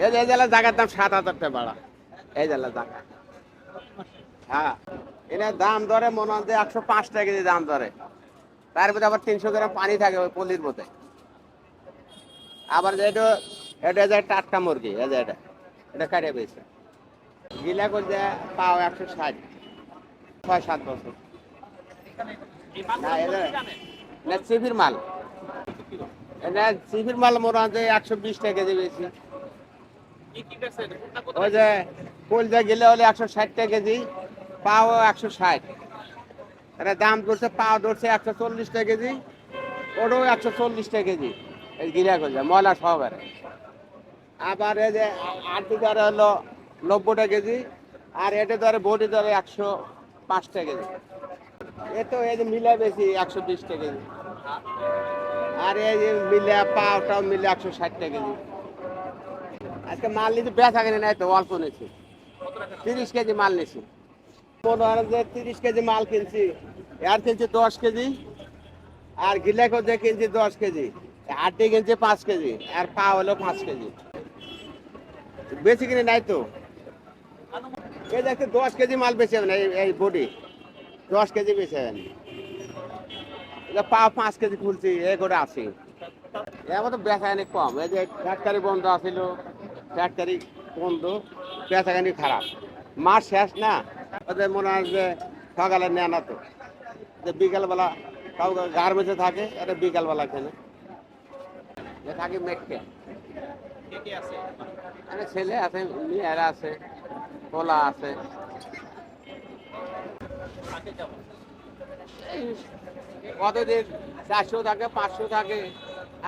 এই যে এই জেলার জায়গার দাম 7,000 টাকা ভাড়া। এই জেলার জায়গা। হ্যাঁ, এটা দাম ধরে মনে হয় যে 105 টাকা কেজি দাম ধরে। তার মধ্যে আবার 300 গ্রাম পানি থাকে ওই পলির মধ্যে। আবার যেটা এটা যে টাটকা মুরগি, এই যে এটা কাটিয়ে পেয়েছে। গিলা করছে পাও 160, 6-7 বছর। না এটা না সিভির মাল। এটা সিভির মাল মনে হয় যে 120 টাকা কেজি বেশি। ওই যে কলজা গেলে হলে 160 টাকা কেজি, পাও 160। এটা দাম ধরছে, পাও ধরছে 140 টাকা কেজি, ওটাও 140 টাকা কেজি। এই গিরা কলজা ময়লা সহকারে। আবার এই যে আটটি ধরে হলো 90 টাকা কেজি, আর এটা ধরে বডি ধরে 105 টাকা কেজি। এ তো এই যে মিলা বেশি 120 টাকা কেজি, আর এই যে মিলা পাওটাও মিলে 160 টাকা কেজি। আজকে মাল নিতে বেচা কিনে নাই তো, অল্প নিয়েছি। 30 কেজি মাল নিয়েছি। মনে হয় যে 30 কেজি মাল কিনছি, আর কিনছি 10 কেজি, আর গিলাকো যে কিনছি 10 কেজি, হাড্ডি কিনছি 5 কেজি, আর পা হলো 5 কেজি। বেশি কিনে নাই তো। এই দেখতে 10 কেজি মাল বেশি হবে না, এই বডি 10 কেজি বেশি হবে না। পা 5 কেজি খুলছি, এই করে আসি। এবার তো বেচাখানি কম, এই যে ফ্যাক্টরি বন্ধ আছিল, ফ্যাক্টরি বন্ধ, বেচাখানি খারাপ। মাস শেষ না, ওদের মনে হয় যে সকালে নেয় না তো, যে বিকালবেলা কাউ গার্মেন্টসে থাকে, এটা বিকালবেলা খেলে থাকি মেটকে। আরে ছেলে আছে, মেয়েরা আছে, পোলা আছে। এই কতদিন 400 থাকে, 500 থাকে,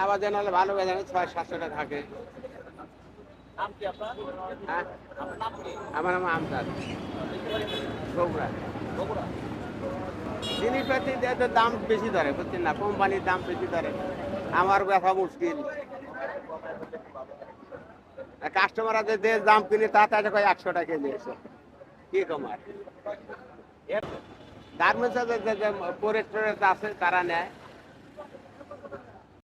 আবার যেন হলে ভালো বেচা 600-700 টাকা থাকে। হ্যাঁ, আমার নাম আমজাদ, বগুড়া। জিনিসপাতি দাম বেশি ধরে, বুঝছেন না, কোম্পানির দাম বেশি ধরে, আমার ব্যথা মুশকিল। কাস্টমার আছে যে দাম কিনে তা তাহলে কয় 100 টাকা কেজি এসে কি কমার। গার্মেন্টস যে পরে আছে তারা নেয়।